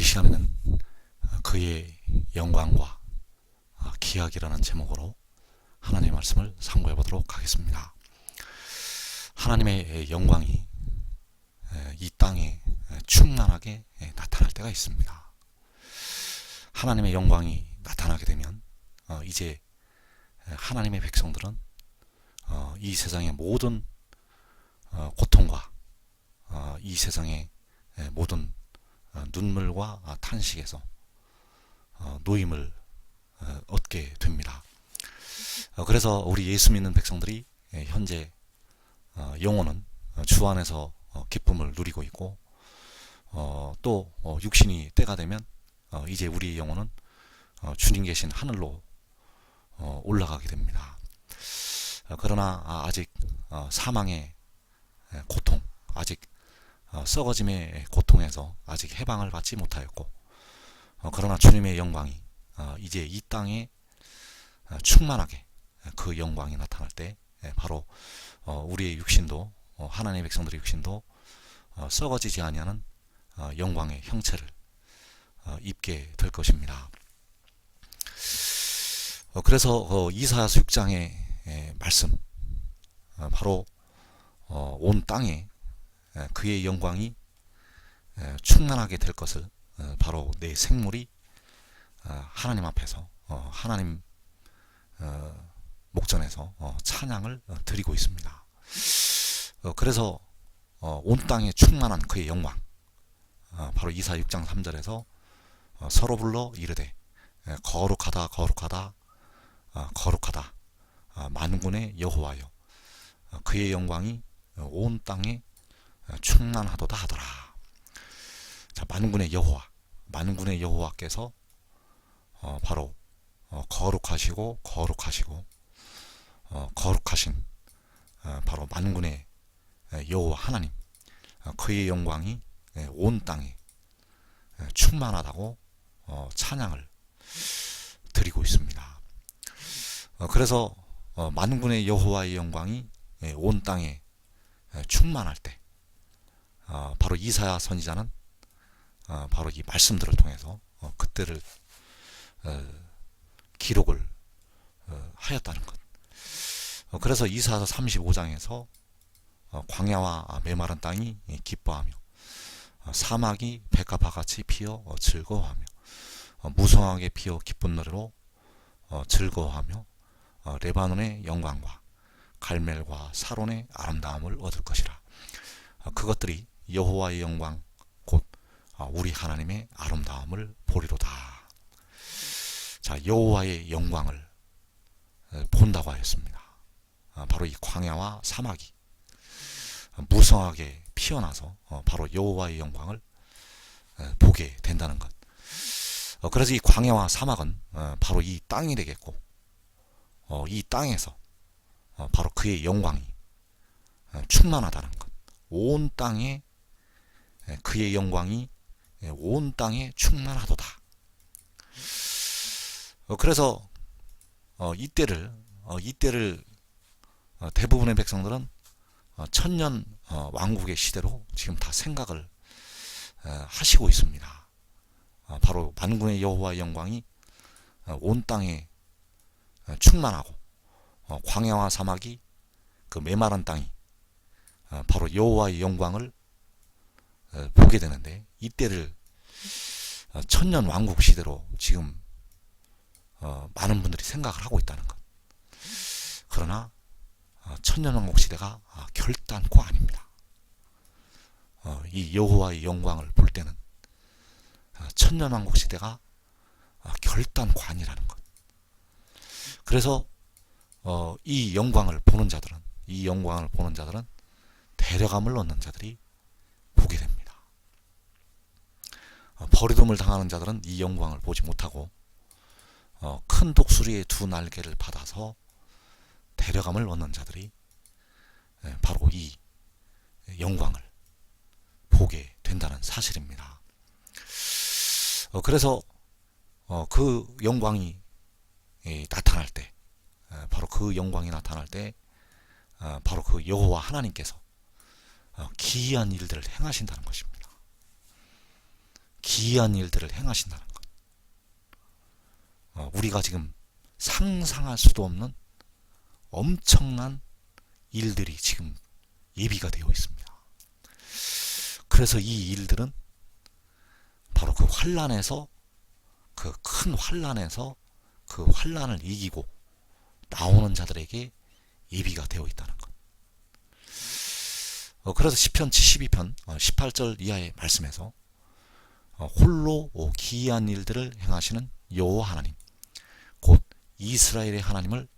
시간에는 그의 영광과 기약이라는 제목으로 하나님의 말씀을 상고해 보도록 하겠습니다. 하나님의 영광이 이 땅에 충만하게 나타날 때가 있습니다. 하나님의 영광이 나타나게 되면 이제 하나님의 백성들은 이 세상의 모든 고통과 이 세상의 모든 눈물과 탄식에서 노임을 얻게 됩니다. 그래서 우리 예수 믿는 백성들이 현재 영혼은 주 안에서 기쁨을 누리고 있고, 또 육신이 때가 되면 이제 우리 영혼은 주님 계신 하늘로 올라가게 됩니다. 그러나 아직 사망의 고통, 아직 썩어짐의 고통에서 아직 해방을 받지 못하였고, 그러나 주님의 영광이 이제 이 땅에 충만하게 그 영광이 나타날 때 바로 우리의 육신도, 하나님의 백성들의 육신도 썩어지지 아니하는 영광의 형체를 입게 될 것입니다. 그래서 이사야서 6장의 말씀, 바로 온 땅에 그의 영광이 충만하게 될 것을 바로 내 생물이 하나님 앞에서 하나님 목전에서 찬양을 드리고 있습니다. 그래서 온 땅에 충만한 그의 영광, 바로 이사 6장 3절에서 서로 불러 이르되 거룩하다 거룩하다 거룩하다 만군의 여호와여, 그의 영광이 온 땅에 충만하도다 하더라. 자, 만군의 여호와, 만군의 여호와께서 바로 거룩하시고 거룩하시고 거룩하신 바로 만군의 여호와 하나님, 그의 영광이 온 땅에 충만하다고 찬양을 드리고 있습니다. 그래서 만군의 여호와의 영광이 온 땅에 충만할 때 바로 이사야 선지자는 바로 이 말씀들을 통해서 그때를 기록을 하였다는 것. 그래서 이사야 35장에서 광야와 메마른 땅이 기뻐하며 사막이 백합화같이 피어 즐거워하며 무성하게 피어 기쁜 노래로 즐거워하며 레바논의 영광과 갈멜과 사론의 아름다움을 얻을 것이라. 그것들이 여호와의 영광 곧 우리 하나님의 아름다움을 보리로다. 자, 여호와의 영광을 본다고 하였습니다. 바로 이 광야와 사막이 무성하게 피어나서 바로 여호와의 영광을 보게 된다는 것. 그래서 이 광야와 사막은 바로 이 땅이 되겠고, 이 땅에서 바로 그의 영광이 충만하다는 것. 온 땅에 그의 영광이 온 땅에 충만하도다. 그래서 이때를 대부분의 백성들은 천년 왕국의 시대로 지금 다 생각을 하시고 있습니다. 바로 만군의 여호와의 영광이 온 땅에 충만하고 광야와 사막이 그 메마른 땅이 바로 여호와의 영광을 보게 되는데, 이때를 천년 왕국 시대로 지금 많은 분들이 생각을 하고 있다는 것. 그러나 천년 왕국 시대가 결단코 아닙니다. 이 여호와의 영광을 볼 때는 천년 왕국 시대가 결단코 아니라는 것. 그래서 이 영광을 보는 자들은 데려감을 얻는 자들이 보게 됩니다. 버리둠을 당하는 자들은 이 영광을 보지 못하고 큰 독수리의 두 날개를 받아서 데려감을 얻는 자들이 바로 이 영광을 보게 된다는 사실입니다. 그래서 그 영광이 나타날 때, 바로 그 영광이 나타날 때 바로 그 여호와 하나님께서 기이한 일들을 행하신다는 것입니다. 기이한 일들을 행하신다는 것. 우리가 지금 상상할 수도 없는 엄청난 일들이 지금 예비가 되어 있습니다. 그래서 이 일들은 바로 그 환란에서, 그 큰 환란에서 그 환란을 이기고 나오는 자들에게 예비가 되어 있다는 것. 그래서 시편 72편 18절 이하의 말씀에서 홀로 기이한 일들을 행하시는 여호와 하나님, 곧 이스라엘의 하나님을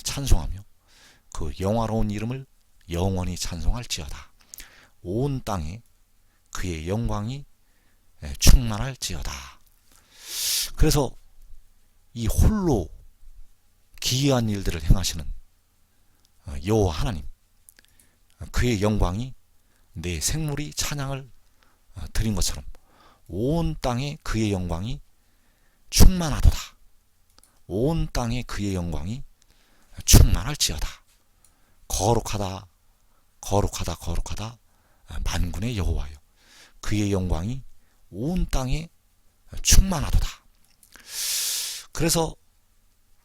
찬송하며 그 영화로운 이름을 영원히 찬송할지어다. 온 땅에 그의 영광이 충만할지어다. 그래서 이 홀로 기이한 일들을 행하시는 여호와 하나님, 그의 영광이 내 생물이 찬양을 드린 것처럼 온 땅에 그의 영광이 충만하도다. 온 땅에 그의 영광이 충만할지어다. 거룩하다, 거룩하다, 거룩하다 만군의 여호와여, 그의 영광이 온 땅에 충만하도다. 그래서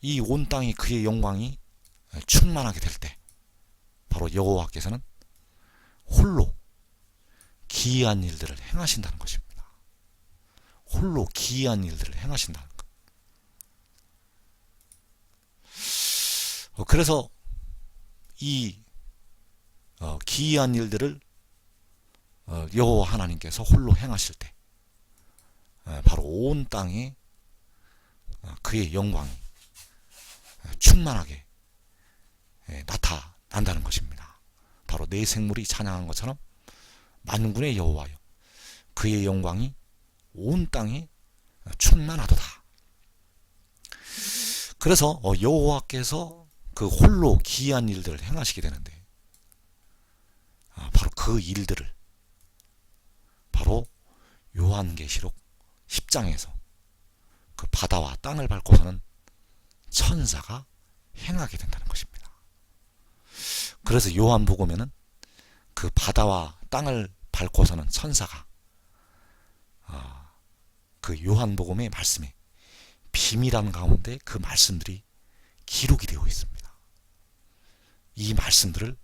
이 온 땅에 그의 영광이 충만하게 될 때 바로 여호와께서는 홀로 기이한 일들을 행하신다는 것입니다. 홀로 기이한 일들을 행하신다는 것. 그래서 이 기이한 일들을 여호와 하나님께서 홀로 행하실 때 바로 온 땅에 그의 영광이 충만하게 나타난다는 것입니다. 바로 내 생물이 찬양한 것처럼 만군의 여호와여, 그의 영광이 온 땅에 충만하도다. 그래서 여호와께서 그 홀로 기이한 일들을 행하시게 되는데 바로 그 일들을 바로 요한계시록 10장에서 그 바다와 땅을 밟고서는 천사가 행하게 된다는 것입니다. 그래서 요한복음에는 그 바다와 땅을 밟고서는 천사가 그 요한복음의 말씀에 비밀한 가운데 그 말씀들이 기록이 되어 있습니다. 이 말씀들을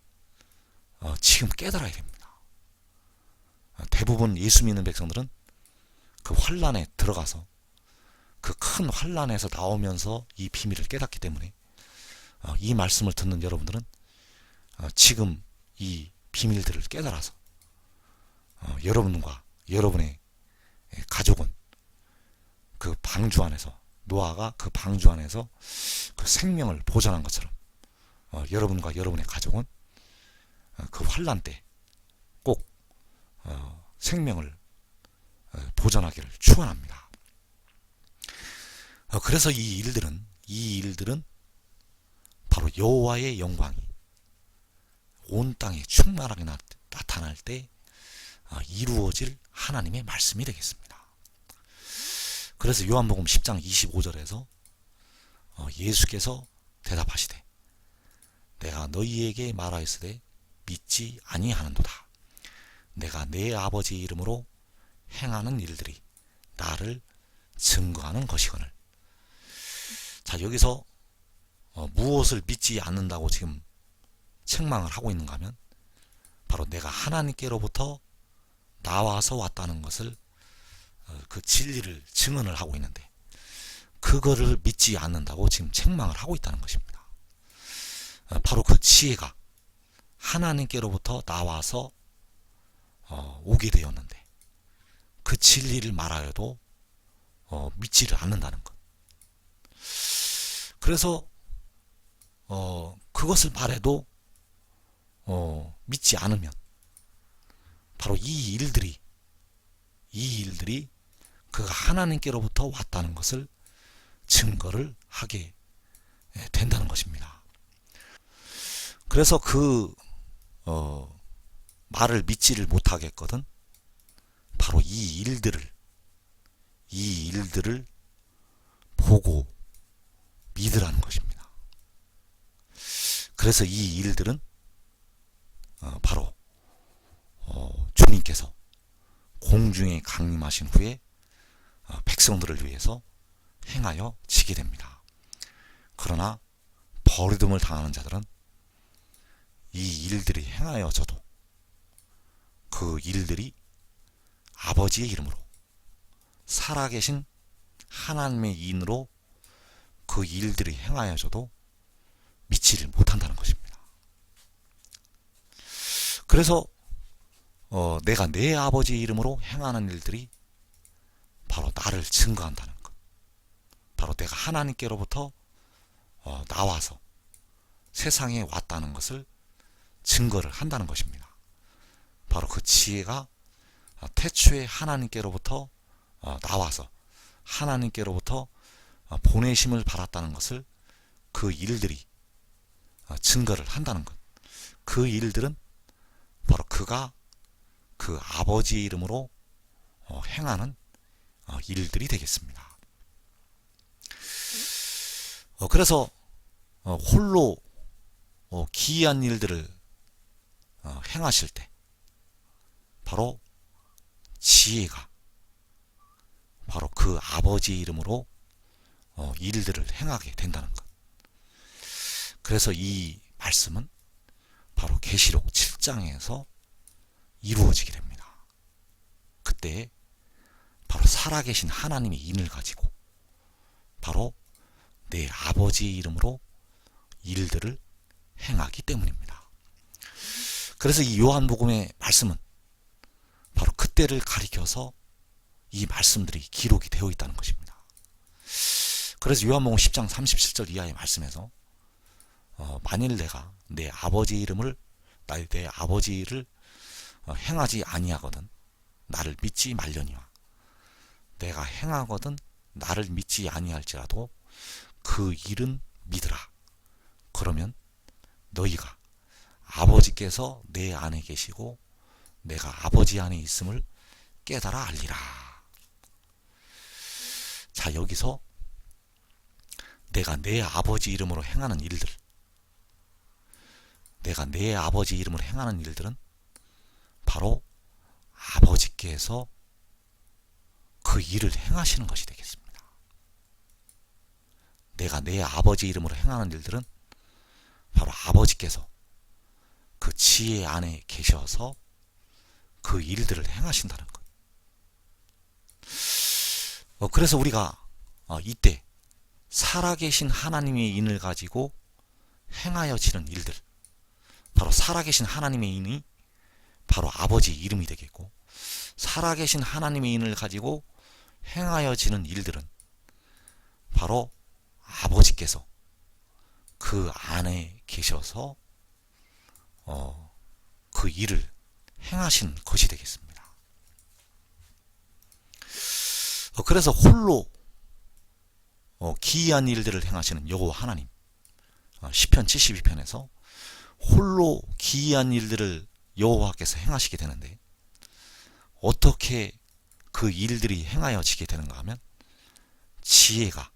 지금 깨달아야 됩니다. 대부분 예수 믿는 백성들은 그 환란에 들어가서 그 큰 환란에서 나오면서 이 비밀을 깨닫기 때문에 이 말씀을 듣는 여러분들은 지금 이 비밀들을 깨달아서 여러분과 여러분의 가족은 그 방주 안에서, 노아가 그 방주 안에서 그 생명을 보존한 것처럼 여러분과 여러분의 가족은 그 환란 때 꼭 생명을 보존하기를 축원합니다. 그래서 이 일들은 바로 여호와의 영광이 온 땅에 충만하게 나타날 때 이루어질 하나님의 말씀이 되겠습니다. 그래서 요한복음 10장 25절에서 예수께서 대답하시되 내가 너희에게 말하였으되 믿지 아니하는도다. 내가 내 아버지의 이름으로 행하는 일들이 나를 증거하는 것이거늘. 자, 여기서 무엇을 믿지 않는다고 지금 책망을 하고 있는가 하면 바로 내가 하나님께로부터 나와서 왔다는 것을 그 진리를 증언을 하고 있는데 그거를 믿지 않는다고 지금 책망을 하고 있다는 것입니다. 바로 그 지혜가 하나님께로부터 나와서 오게 되었는데 그 진리를 말하여도 믿지를 않는다는 것. 그래서 그것을 말해도 믿지 않으면 바로 이 일들이 그가 하나님께로부터 왔다는 것을 증거를 하게 된다는 것입니다. 그래서 그 말을 믿지를 못하겠거든 바로 이 일들을 보고 믿으라는 것입니다. 그래서 이 일들은 바로 주님께서 공중에 강림하신 후에 백성들을 위해서 행하여 지게 됩니다. 그러나 버림을 당하는 자들은 이 일들이 행하여져도 그 일들이 아버지의 이름으로 살아계신 하나님의 이인으로 그 일들이 행하여져도 믿지를 못한다는 것입니다. 그래서 내가 내 아버지의 이름으로 행하는 일들이 바로 나를 증거한다는 것. 바로 내가 하나님께로부터 나와서 세상에 왔다는 것을 증거를 한다는 것입니다. 바로 그 지혜가 태초에 하나님께로부터 나와서 하나님께로부터 보내심을 받았다는 것을 그 일들이 증거를 한다는 것. 그 일들은 바로 그가 그 아버지의 이름으로 행하는 일들이 되겠습니다. 그래서 홀로 기이한 일들을 행하실 때 바로 지혜가 바로 그 아버지의 이름으로 일들을 행하게 된다는 것. 그래서 이 말씀은 바로 계시록 7장에서 이루어지게 됩니다. 그때 바로 살아계신 하나님의 인을 가지고 바로 내 아버지의 이름으로 일들을 행하기 때문입니다. 그래서 이 요한복음의 말씀은 바로 그때를 가리켜서 이 말씀들이 기록이 되어 있다는 것입니다. 그래서 요한복음 10장 37절 이하의 말씀에서 만일 내가 내 아버지의 이름을 내 아버지를 행하지 아니하거든 나를 믿지 말려니와 내가 행하거든 나를 믿지 아니할지라도 그 일은 믿으라. 그러면 너희가 아버지께서 내 안에 계시고 내가 아버지 안에 있음을 깨달아 알리라. 자, 여기서 내가 내 아버지 이름으로 행하는 일들, 내가 내 아버지 이름으로 행하는 일들은 바로 아버지께서 그 일을 행하시는 것이 되겠습니다. 내가 내 아버지 이름으로 행하는 일들은 바로 아버지께서 그 지혜 안에 계셔서 그 일들을 행하신다는 것. 그래서 우리가 이때 살아계신 하나님의 인을 가지고 행하여지는 일들, 바로 살아계신 하나님의 인이 바로 아버지 이름이 되겠고, 살아계신 하나님의 인을 가지고 행하여지는 일들은 바로 아버지께서 그 안에 계셔서 그 일을 행하신 것이 되겠습니다. 그래서 홀로 기이한 일들을 행하시는 여호와 하나님, 시편 72편에서 홀로 기이한 일들을 여호와께서 행하시게 되는데, 어떻게 그 일들이 행하여지게 되는가 하면 지혜가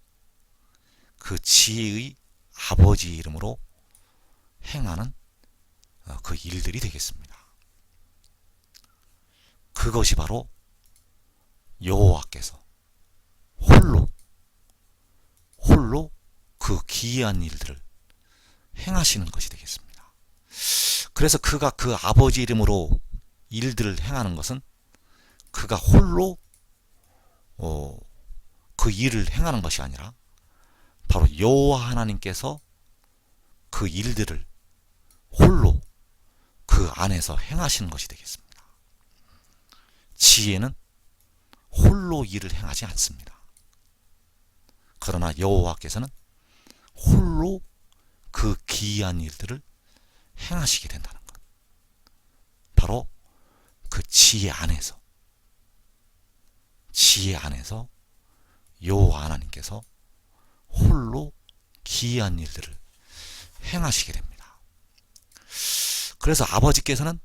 그 지혜의 아버지 이름으로 행하는 그 일들이 되겠습니다. 그것이 바로 여호와께서 홀로 그 기이한 일들을 행하시는 것이 되겠습니다. 그래서 그가 그 아버지 이름으로 일들을 행하는 것은 그가 홀로 그 일을 행하는 것이 아니라 바로 여호와 하나님께서 그 일들을 홀로 그 안에서 행하시는 것이 되겠습니다. 지혜는 홀로 일을 행하지 않습니다. 그러나 여호와께서는 홀로 그 기이한 일들을 행하시게 된다는 것. 바로 그 지혜 안에서 여호와 하나님께서 홀로 기이한 일들을 행하시게 됩니다. 그래서 아버지께서는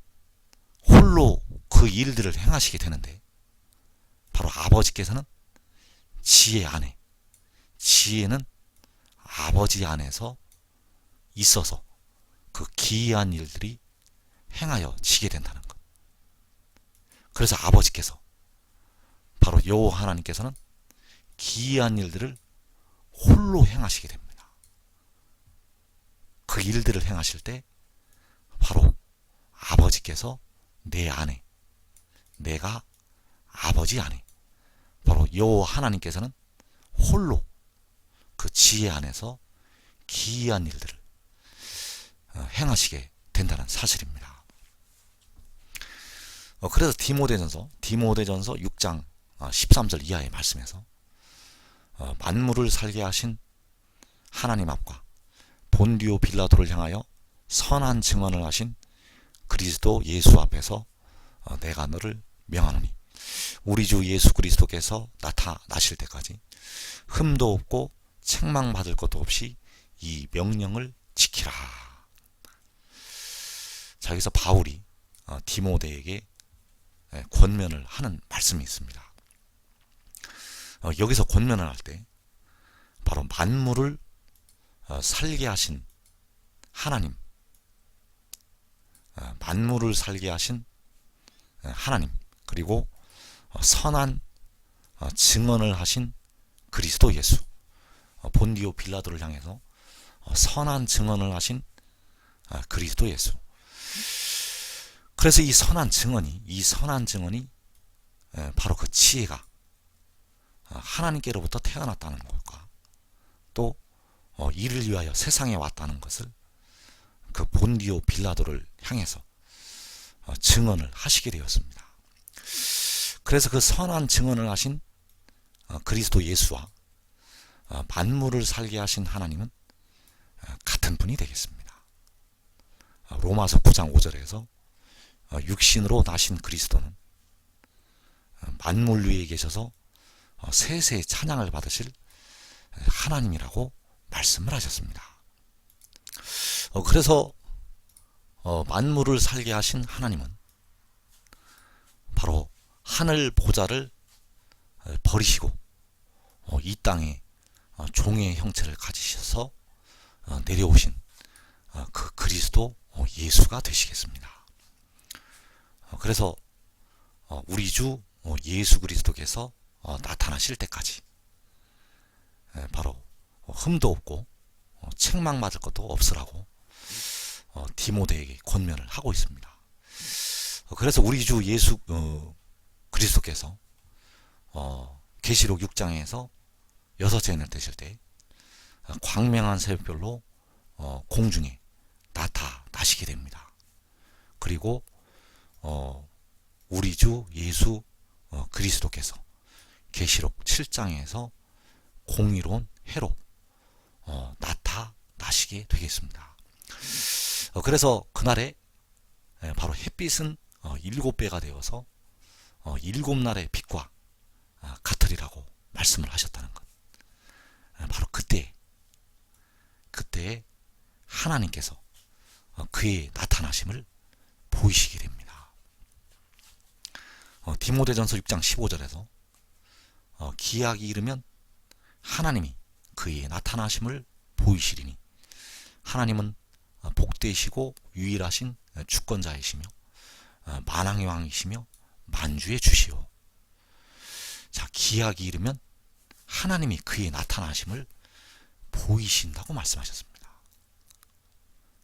홀로 그 일들을 행하시게 되는데, 바로 아버지께서는 지혜 안에, 지혜는 아버지 안에서 있어서 그 기이한 일들이 행하여지게 된다는 것. 그래서 아버지께서, 바로 여호와 하나님께서는 기이한 일들을 홀로 행하시게 됩니다. 그 일들을 행하실 때 바로 아버지께서 내 안에, 내가 아버지 안에, 바로 여호와 하나님께서는 홀로 그 지혜 안에서 기이한 일들을 행하시게 된다는 사실입니다. 그래서 디모데전서 6장 13절 이하의 말씀에서 만물을 살게 하신 하나님 앞과 본디오 빌라도를 향하여 선한 증언을 하신 그리스도 예수 앞에서 내가 너를 명하노니 우리 주 예수 그리스도께서 나타나실 때까지 흠도 없고 책망받을 것도 없이 이 명령을 지키라. 자, 여기서 바울이 디모데에게 권면을 하는 말씀이 있습니다. 여기서 권면을 할 때 바로 만물을 살게 하신 하나님, 만물을 살게 하신 하나님, 그리고 선한 증언을 하신 그리스도 예수, 본디오 빌라도를 향해서 선한 증언을 하신 그리스도 예수. 그래서 이 선한 증언이 바로 그 지혜가 하나님께로부터 태어났다는 것과 또 이를 위하여 세상에 왔다는 것을 그 본디오 빌라도를 향해서 증언을 하시게 되었습니다. 그래서 그 선한 증언을 하신 그리스도 예수와 만물을 살게 하신 하나님은 같은 분이 되겠습니다. 로마서 9장 5절에서 육신으로 나신 그리스도는 만물 위에 계셔서 세세 찬양을 받으실 하나님이라고 말씀을 하셨습니다. 그래서 만물을 살게 하신 하나님은 바로 하늘 보좌를 버리시고 이 땅에 종의 형체를 가지셔서 내려오신 그 그리스도 예수가 되시겠습니다. 그래서 우리 주 예수 그리스도께서 나타나실 때까지 바로 흠도 없고 책망받을 것도 없으라고 디모데에게 권면을 하고 있습니다. 그래서 우리 주 예수 그리스도께서 계시록 6장에서 여섯째 해를 되실 때 광명한 새벽별로 공중에 나타나시게 됩니다. 그리고 우리 주 예수 그리스도께서 계시록 7장에서 공의로운 해로 나타나시게 되겠습니다. 그래서 그날에 바로 햇빛은 7배가 되어서 7날의 빛과 같으리라고 말씀을 하셨다는 것. 바로 그때 하나님께서 그의 나타나심을 보이시게 됩니다. 디모데전서 6장 15절에서 기약이 이르면 하나님이 그의 나타나심을 보이시리니 하나님은 복되시고 유일하신 주권자이시며 만왕의 왕이시며 만주의 주시오. 자, 기약이 이르면 하나님이 그의 나타나심을 보이신다고 말씀하셨습니다.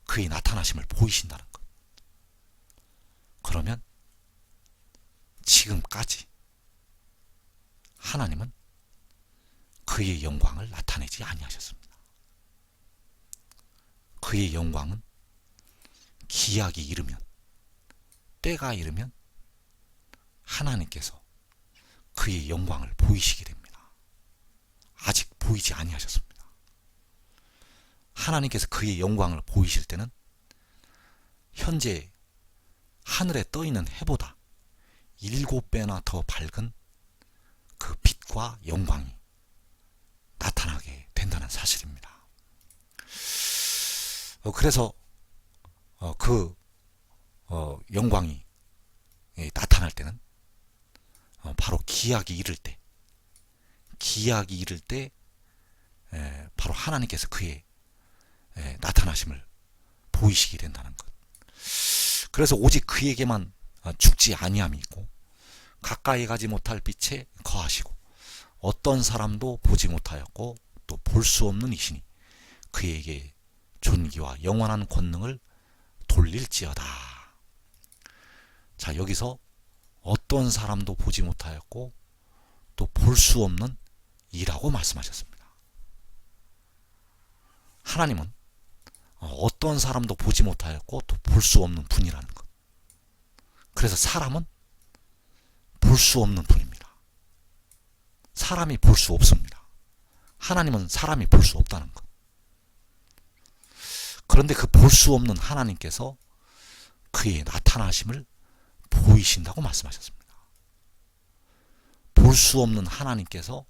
그의 나타나심을 보이신다는 것. 그러면 지금까지 하나님은 그의 영광을 나타내지 아니하셨습니다. 그의 영광은 기약이 이르면, 때가 이르면 하나님께서 그의 영광을 보이시게 됩니다. 아직 보이지 아니하셨습니다. 하나님께서 그의 영광을 보이실 때는 현재 하늘에 떠있는 해보다 7배나 더 밝은 그 빛과 영광이 나타나게 된다는 사실입니다. 그래서 그 영광이 나타날 때는 바로 기약이 이를 때 바로 하나님께서 그의 나타나심을 보이시게 된다는 것. 그래서 오직 그에게만 죽지 아니함이 있고 가까이 가지 못할 빛에 거하시고 어떤 사람도 보지 못하였고 또 볼 수 없는 이시니 그에게 존귀와 영원한 권능을 돌릴지어다. 자, 여기서 어떤 사람도 보지 못하였고 또 볼 수 없는 이라고 말씀하셨습니다. 하나님은 어떤 사람도 보지 못하였고 또 볼 수 없는 분이라는 것. 그래서 사람은 볼 수 없는 분입니다. 사람이 볼 수 없습니다. 하나님은 사람이 볼 수 없다는 것. 그런데 그 볼 수 없는 하나님께서 그의 나타나심을 보이신다고 말씀하셨습니다. 볼 수 없는 하나님께서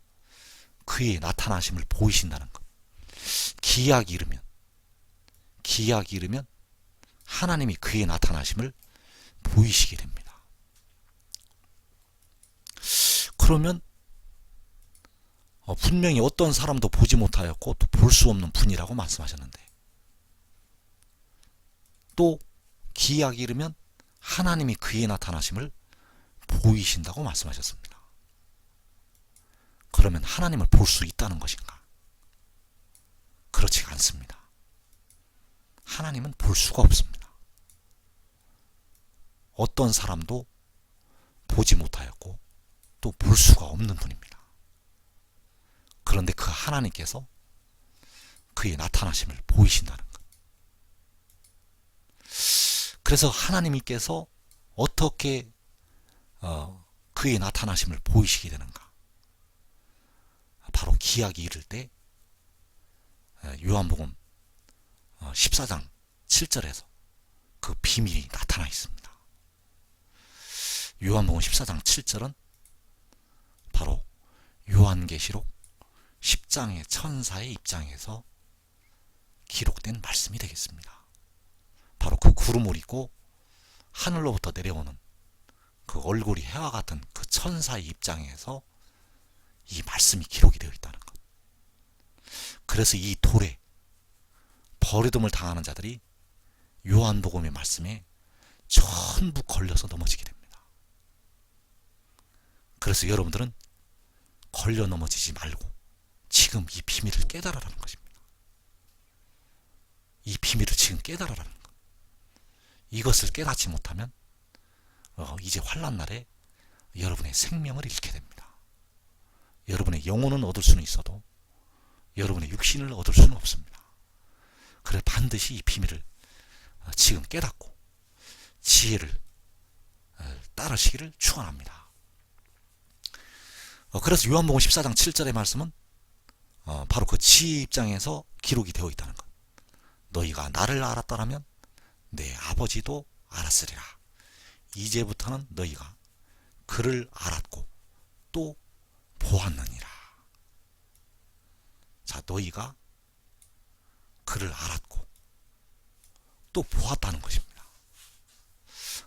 그의 나타나심을 보이신다는 것. 기약이 이르면 하나님이 그의 나타나심을 보이시게 됩니다. 그러면 분명히 어떤 사람도 보지 못하였고 또 볼 수 없는 분이라고 말씀하셨는데, 또 기약이 이르면 하나님이 그의 나타나심을 보이신다고 말씀하셨습니다. 그러면 하나님을 볼 수 있다는 것인가? 그렇지 않습니다. 하나님은 볼 수가 없습니다. 어떤 사람도 보지 못하였고 또 볼 수가 없는 분입니다. 그런데 그 하나님께서 그의 나타나심을 보이신다는 것. 그래서 하나님께서 어떻게 그의 나타나심을 보이시게 되는가? 바로 기약이 이를 때 요한복음 14장 7절에서 그 비밀이 나타나 있습니다. 요한복음 14장 7절은 바로 요한계시록 10장의 천사의 입장에서 기록된 말씀이 되겠습니다. 바로 그 구름을 입고 하늘로부터 내려오는 그 얼굴이 해와 같은 그 천사의 입장에서 이 말씀이 기록이 되어 있다는 것. 그래서 이 돌에 버리둠을 당하는 자들이 요한복음의 말씀에 전부 걸려서 넘어지게 됩니다. 그래서 여러분들은 걸려 넘어지지 말고 지금 이 비밀을 깨달으라는 것입니다. 이 비밀을 지금 깨달으라는 것. 이것을 깨닫지 못하면 이제 환난날에 여러분의 생명을 잃게 됩니다. 여러분의 영혼은 얻을 수는 있어도 여러분의 육신을 얻을 수는 없습니다. 그래서 반드시 이 비밀을 지금 깨닫고 지혜를 따르시기를 축원합니다. 그래서 요한복음 14장 7절의 말씀은 바로 그 지혜 입장에서 기록이 되어 있다는 것. 너희가 나를 알았더라면 내 아버지도 알았으리라. 이제부터는 너희가 그를 알았고 또 보았느니라. 자, 너희가 그를 알았고 또 보았다는 것입니다.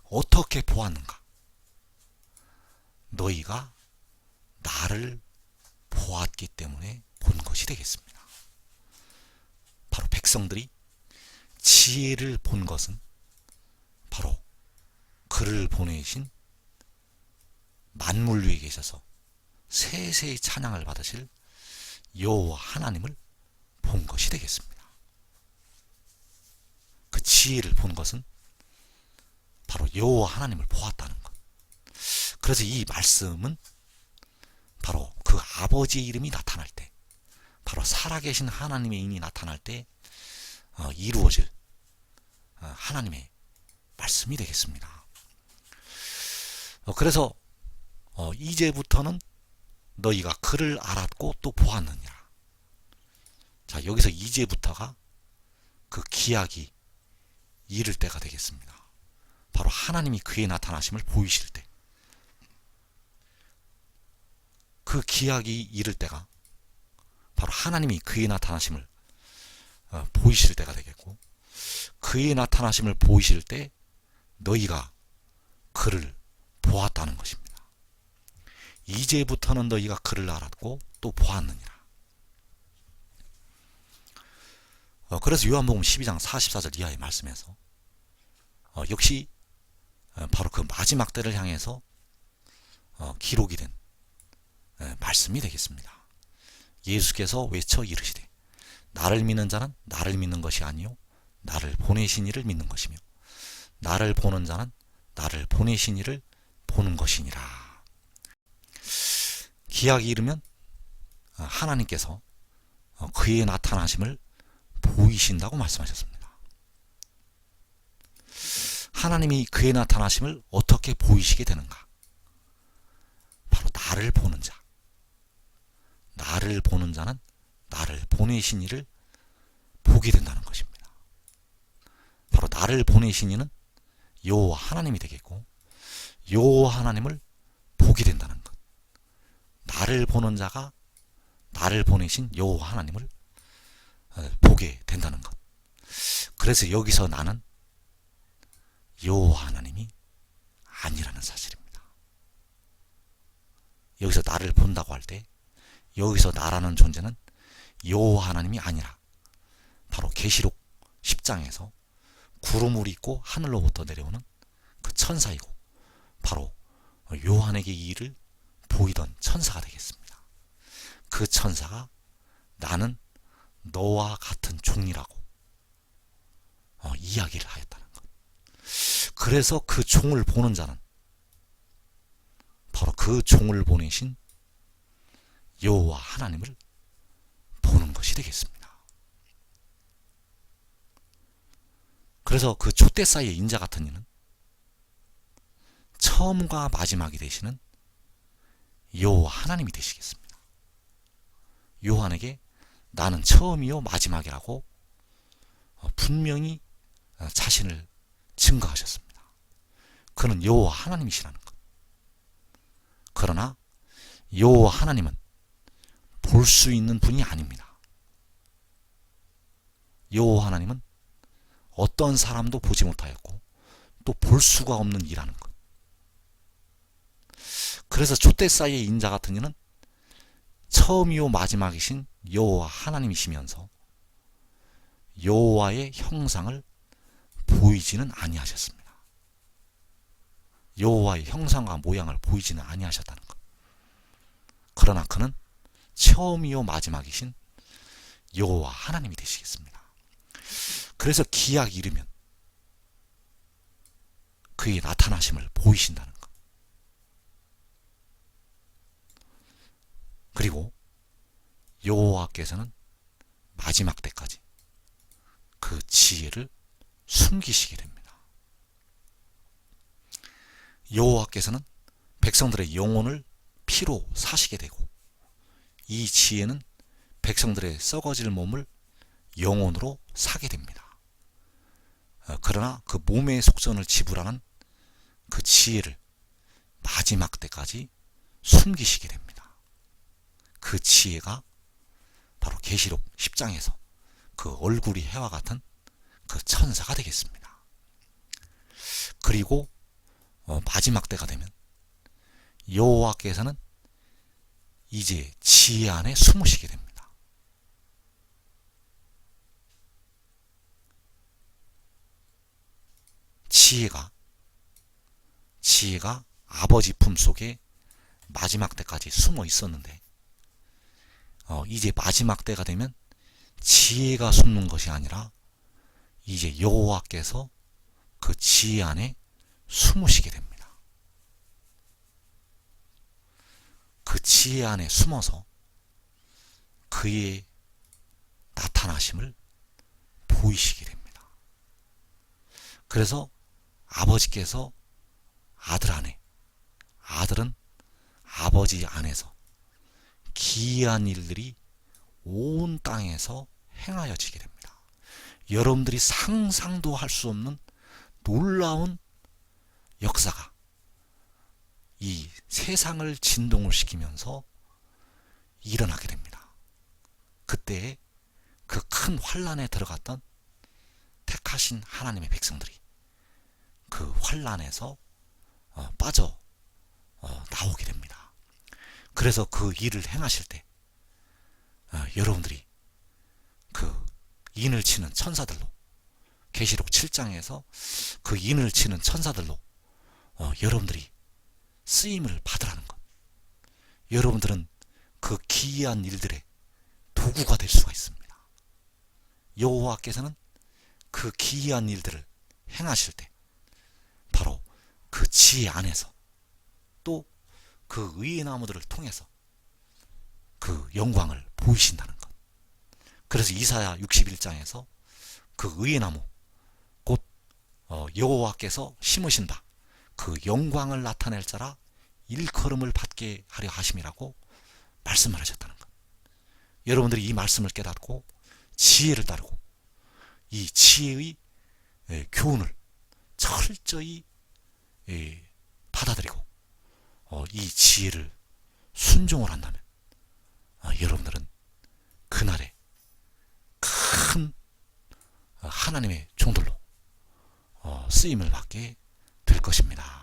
어떻게 보았는가? 너희가 나를 보았기 때문에 본 것이 되겠습니다. 바로 백성들이 지혜를 본 것은 바로 그를 보내신 만물 위에 계셔서 세세히 찬양을 받으실 여호와 하나님을 본 것이 되겠습니다. 그 지혜를 본 것은 바로 여호와 하나님을 보았다는 것. 그래서 이 말씀은 바로 그 아버지의 이름이 나타날 때, 바로 살아계신 하나님의 인이 나타날 때 이루어질 하나님의 말씀이 되겠습니다. 그래서 이제부터는 너희가 그를 알았고 또 보았느니라. 자, 여기서 이제부터가 그 기약이 이를 때가 되겠습니다. 바로 하나님이 그의 나타나심을 보이실 때, 그 기약이 이를 때가 바로 하나님이 그의 나타나심을 보이실 때가 되겠고, 그의 나타나심을 보이실 때 너희가 그를 보았다는 것입니다. 이제부터는 너희가 그를 알았고 또 보았느니라. 그래서 요한복음 12장 44절 이하의 말씀에서 역시 바로 그 마지막 때를 향해서 기록이 된 말씀이 되겠습니다. 예수께서 외쳐 이르시되 나를 믿는 자는 나를 믿는 것이 아니요 나를 보내신 이를 믿는 것이며 나를 보는 자는 나를 보내신 이를 보는 것이니라. 기약이 이르면 하나님께서 그의 나타나심을 보이신다고 말씀하셨습니다. 하나님이 그의 나타나심을 어떻게 보이시게 되는가? 바로 나를 보는 자. 나를 보는 자는 나를 보내신 이를 보게 된다는 것입니다. 바로 나를 보내신 이는 여호와 하나님이 되겠고 여호와 하나님을 보게 된다는 것. 나를 보는 자가 나를 보내신 여호와 하나님을 보게 된다는 것. 그래서 여기서 나는 여호와 하나님이 아니라는 사실입니다. 여기서 나를 본다고 할 때 여기서 나라는 존재는 여호와 하나님이 아니라 바로 계시록 10장에서 구름을 입고 하늘로부터 내려오는 그 천사이고 바로 요한에게 이 일을 보이던 천사가 되겠습니다. 그 천사가 나는 너와 같은 종이라고 이야기를 하였다는 것. 그래서 그 종을 보는 자는 바로 그 종을 보내신 여호와 하나님을 보는 것이 되겠습니다. 그래서 그 촛대 사이의 인자 같은 이는 처음과 마지막이 되시는 여호와 하나님이 되시겠습니다. 요한에게 나는 처음이요 마지막이라고 분명히 자신을 증거하셨습니다. 그는 여호와 하나님이시라는 것. 그러나 여호와 하나님은 볼 수 있는 분이 아닙니다. 여호와 하나님은 어떤 사람도 보지 못하였고 또 볼 수가 없는 이라는 것. 그래서 촛대 사이의 인자 같은 이는 처음이요 마지막이신 여호와 하나님이시면서 여호와의 형상을 보이지는 아니하셨습니다. 여호와의 형상과 모양을 보이지는 아니하셨다는 것. 그러나 그는 처음이요 마지막이신 여호와 하나님이 되시겠습니다. 그래서 기약이 이르면 그의 나타나심을 보이신다는 것. 그리고 여호와께서는 마지막 때까지 그 지혜를 숨기시게 됩니다. 여호와께서는 백성들의 영혼을 피로 사시게 되고 이 지혜는 백성들의 썩어질 몸을 영혼으로 사게 됩니다. 그러나 그 몸의 속전을 지불하는 그 지혜를 마지막 때까지 숨기시게 됩니다. 그 지혜가 바로 계시록 10장에서 그 얼굴이 해와 같은 그 천사가 되겠습니다. 그리고 마지막 때가 되면 여호와께서는 이제 지혜 안에 숨으시게 됩니다. 지혜가 아버지 품속에 마지막 때까지 숨어 있었는데 이제 마지막 때가 되면 지혜가 숨는 것이 아니라 이제 여호와께서 그 지혜 안에 숨으시게 됩니다. 그 지혜 안에 숨어서 그의 나타나심을 보이시게 됩니다. 그래서 아버지께서 아들 안에, 아들은 아버지 안에서 기이한 일들이 온 땅에서 행하여지게 됩니다. 여러분들이 상상도 할 수 없는 놀라운 역사가 이 세상을 진동을 시키면서 일어나게 됩니다. 그때 그 큰 환란에 들어갔던 택하신 하나님의 백성들이 그 환란에서 빠져 나오게 됩니다. 그래서 그 일을 행하실 때 여러분들이 그 인을 치는 천사들로 계시록 7장에서 그 인을 치는 천사들로 여러분들이 쓰임을 받으라는 것. 여러분들은 그 기이한 일들의 도구가 될 수가 있습니다. 여호와께서는 그 기이한 일들을 행하실 때 바로 그 지혜 안에서 또 그 의의 나무들을 통해서 그 영광을 보이신다는 것. 그래서 이사야 61장에서 그 의의 나무 곧 여호와께서 심으신 바 그 영광을 나타낼 자라 일컬음을 받게 하려 하심이라고 말씀을 하셨다는 것. 여러분들이 이 말씀을 깨닫고 지혜를 따르고 이 지혜의 교훈을 철저히 받아들이고 이 지혜를 순종을 한다면 여러분들은 그날에 큰 하나님의 종들로 쓰임을 받게 될 것입니다.